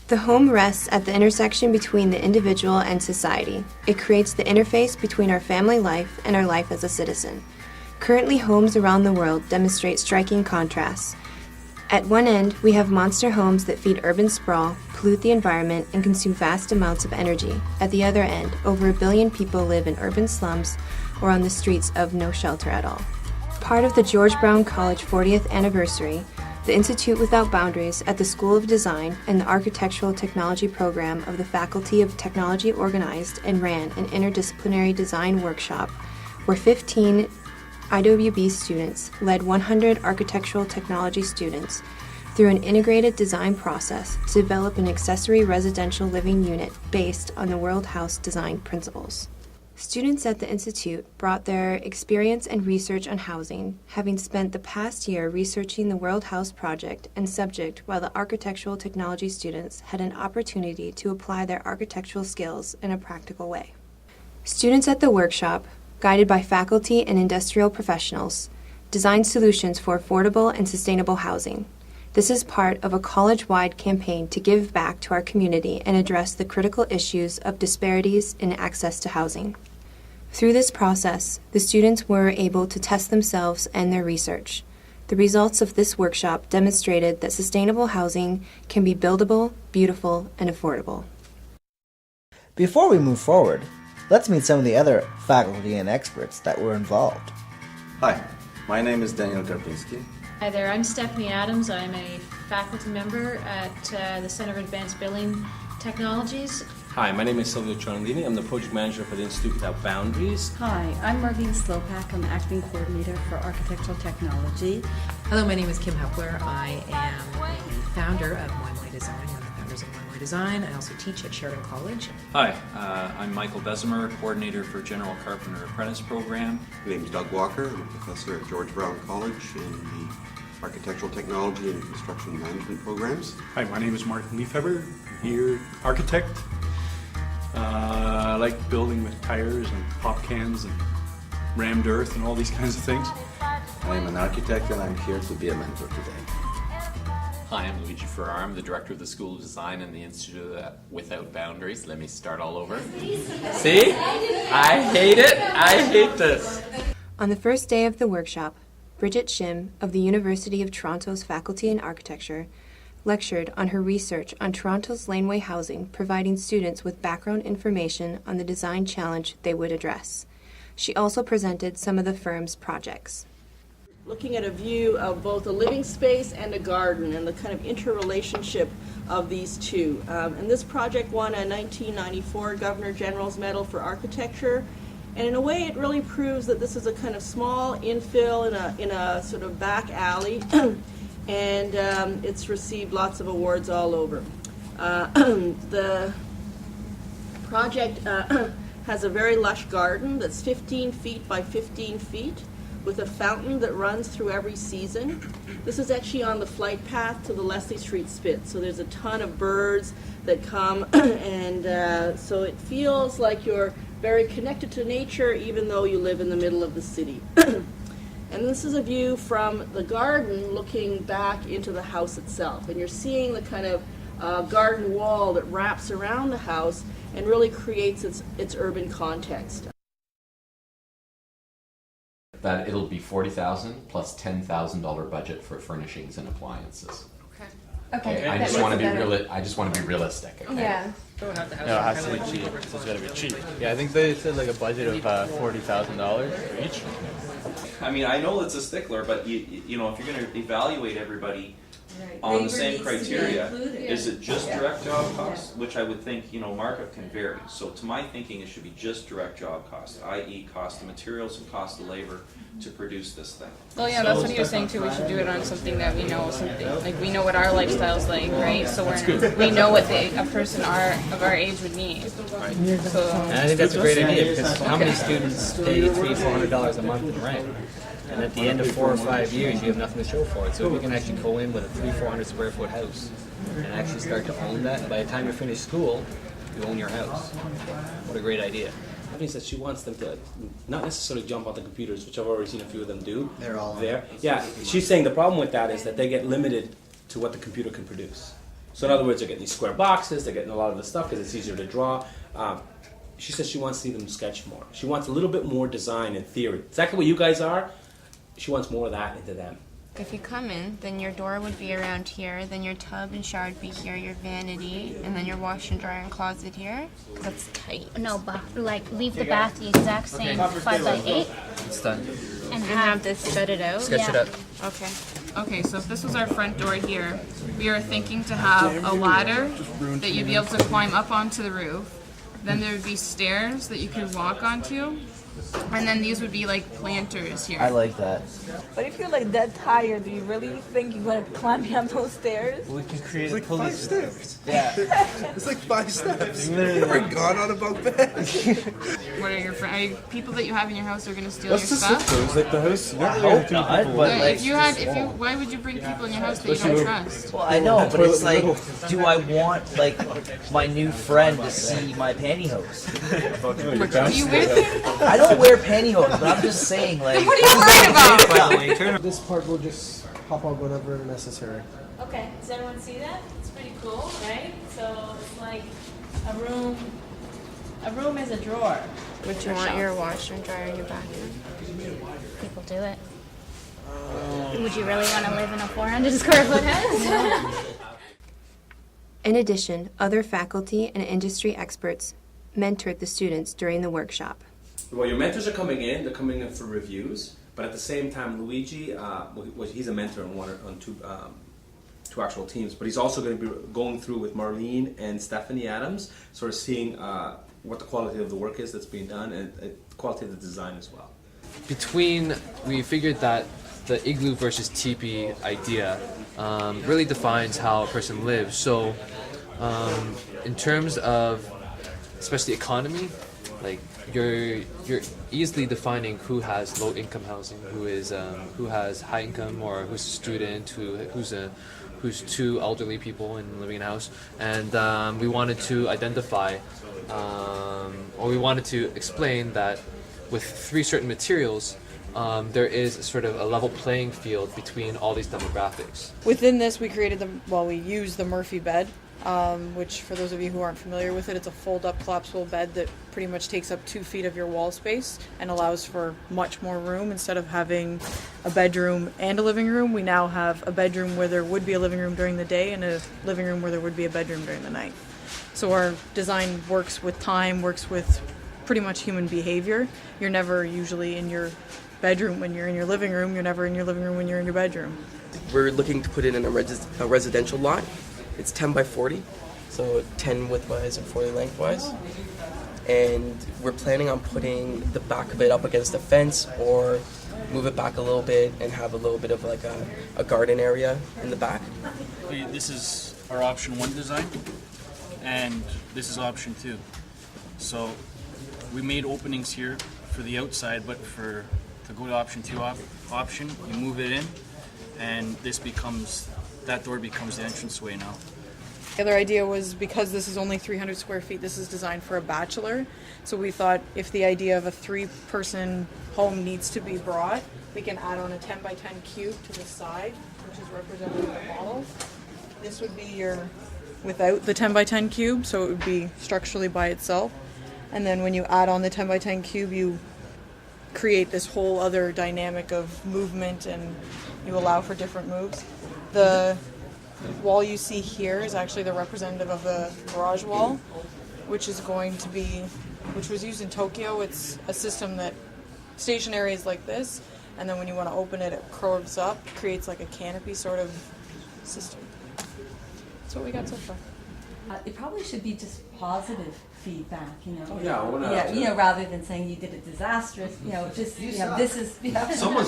The home rests at the intersection between the individual and society. It creates the interface between our family life and our life as a citizen. Currently, homes around the world demonstrate striking contrasts. At one end, we have monster homes that feed urban sprawl, pollute the environment, and consume vast amounts of energy. At the other end, over 1 billion people live in urban slums or on the streets of no shelter at all. Part of the George Brown College 40th anniversary, the Institute Without Boundaries at the School of Design and the Architectural Technology program of the Faculty of Technology organized and ran an interdisciplinary design workshop where 15 IWB students led 100 architectural technology students through an integrated design process to develop an accessory residential living unit based on the World House design principles. Students at the Institute brought their experience and research on housing, having spent the past year researching the World House project and subject, while the architectural technology students had an opportunity to apply their architectural skills in a practical way. Students at the workshop, guided by faculty and industrial professionals, designed solutions for affordable and sustainable housing. This is part of a college-wide campaign to give back to our community and address the critical issues of disparities in access to housing. Through this process, the students were able to test themselves and their research. The results of this workshop demonstrated that sustainable housing can be buildable, beautiful, and affordable. Before we move forward, let's meet some of the other faculty and experts that were involved. Hi, my name is Daniel Karpinski. Hi there, I'm Stephanie Adams. I'm a faculty member at the Center of Advanced Building Technologies. Hi, my name is Silvio Ciarlandini. I'm the project manager for the Institute Without Boundaries. Hi, I'm Marlene Slopak. I'm the acting coordinator for architectural technology. Hello, my name is Kim Heppler. I am the founder of Moimoi Design. One of the founders of Moimoi Design. I also teach at Charrette College. Hi, I'm Michael Bessemer, coordinator for General Carpenter Apprentice Program. My name is Doug Walker. I'm a professor at George Brown College in the Architectural Technology and Construction Management programs. Hi, my name is Martin Liefhebber. I'm here, architect. I like building with tires and pop cans and rammed earth and all these kinds of things. I am an architect and I'm here to be a mentor today. Hi, I'm Luigi Ferrara. I'm the director of the School of Design and the Institute Without Boundaries. Let me start all over. See? I hate it. I hate this. On the first day of the workshop, Bridget Shim of the University of Toronto's Faculty in Architecture lectured on her research on Toronto's laneway housing, providing students with background information on the design challenge they would address. She also presented some of the firm's projects. Looking at a view of both a living space and a garden and the kind of interrelationship of these two. And this project won a 1994 Governor General's Medal for Architecture. And in a way, it really proves that this is a kind of small infill in a sort of back alley. And it's received lots of awards all over. The project has a very lush garden that's 15 feet by 15 feet with a fountain that runs through every season. This is actually on the flight path to the Leslie Street Spit, so there's a ton of birds that come, and so it feels like you're very connected to nature even though you live in the middle of the city. And this is a view from the garden looking back into the house itself. And you're seeing the kind of garden wall that wraps around the house and really creates its urban context. That it'll be $40,000 plus $10,000 budget for furnishings and appliances. Okay. I just want to be realistic. Okay? Yeah. No, it has to be cheap. It's got to be cheap. Yeah, I think they said like a budget of $40,000 each. I mean, I know it's a stickler, but you know, if you're going to evaluate everybody on the same criteria, is it just direct job costs? Which I would think, you know, markup can vary. So to my thinking, it should be just direct job cost, i.e. cost of materials and cost of labor to produce this thing. Well, yeah, that's what he was saying too. We should do it on something that we know, like we know what our lifestyle's like, right? So we know what a person of our age would need. Right. So, and I think that's a great idea because how many students pay $300-400 a month in rent? And at the end of 4 or 5 years, you have nothing to show for it. So if we can actually go in with a 300-400 square foot house and actually start to own that, and by the time you finish school, you own your house. What a great idea. That means that she wants them to not necessarily jump on the computers, which I've already seen a few of them do. They're all there. Yeah, she's saying the problem with that is that they get limited to what the computer can produce. So in other words, they're getting these square boxes, they're getting a lot of the stuff because it's easier to draw. She says she wants to see them sketch more. She wants a little bit more design and theory. Exactly what you guys are, she wants more of that into them. If you come in, then your door would be around here, then your tub and shower would be here, your vanity, and then your wash and dryer and closet here. That's tight. No, but like leave the bath the exact same 5x8. It's done. And have this studded out. Sketch it up. Okay. Okay, so if this was our front door here, we are thinking to have a ladder that you'd be able to climb up onto the roof. Then there would be stairs that you could walk onto. And then these would be like planters here. I like that. But if you're like that tired, do you really think you're going to climb up those stairs? We can create It's like 5 steps. Yeah. It's like 5 steps. We're gone on a bunk bed. What are your people that you have in your house are going to steal your That's the stuff? It's like the house. I hope not, but like, why would you bring people in your house that you don't trust? well, I know, but it's like, do I want like my new friend to see my pantyhose? Do you wear things? I don't wear pantyhose, but I'm just saying, like. What are you worried about? By the way, turn up. This part will just pop out whenever necessary. Okay, does everyone see that? It's pretty cool, right? So it's like a room. A room is a drawer. Would you want your washer and dryer in your bathroom? People do it. Would you really want to live in a 400 square foot house? In addition, other faculty and industry experts mentored the students during the workshop. Well, your mentors are coming in. They're coming in for reviews. But at the same time, Luigi, he's a mentor on two actual teams. But he's also going to be going through with Marlene and Stephanie Adams, sort of seeing what the quality of the work is that's being done and the quality of the design as well. We figured that the igloo versus teepee idea really defines how a person lives. So in terms of especially economy, like you're easily defining who has low income housing, who has high income, or who's a student, who's two elderly people and living in a house. And we wanted to identify, or we wanted to explain that with 3 certain materials, there is sort of a level playing field between all these demographics. Within this, we used the Murphy bed, which for those of you who aren't familiar with it, it's a fold-up collapsible bed that pretty much takes up 2 feet of your wall space and allows for much more room. Instead of having a bedroom and a living room, we now have a bedroom where there would be a living room during the day and a living room where there would be a bedroom during the night. So our design works with time, works with pretty much human behavior. You're never usually in your bedroom when you're in your living room. You're never in your living room when you're in your bedroom. We're looking to put it in a residential lot. It's 10 by 40, so 10 widthwise and 40 lengthwise. And we're planning on putting the back of it up against a fence or move it back a little bit and have a little bit of like a garden area in the back. This is our option 1 design, and this is option 2. So we made openings here for the outside, but to go to option 2 option, you move it in, and that door becomes the entranceway now. The other idea was, because this is only 300 square feet, this is designed for a bachelor. So we thought if the idea of a 3-person home needs to be brought, we can add on a 10 by 10 cube to the side, which is represented in the model. This would be without the 10 by 10 cube, so it would be structurally by itself. And then when you add on the 10 by 10 cube, you create this whole other dynamic of movement, and you allow for different moves. The wall you see here is actually the representative of the garage wall, which was used in Tokyo. It's a system that stationary is like this, and then when you want to open it, it curves up, creates like a canopy sort of system. That's what we got so far. It probably should be just positive feedback, Yeah, rather than saying you did it disastrous, this is, this is. Someone's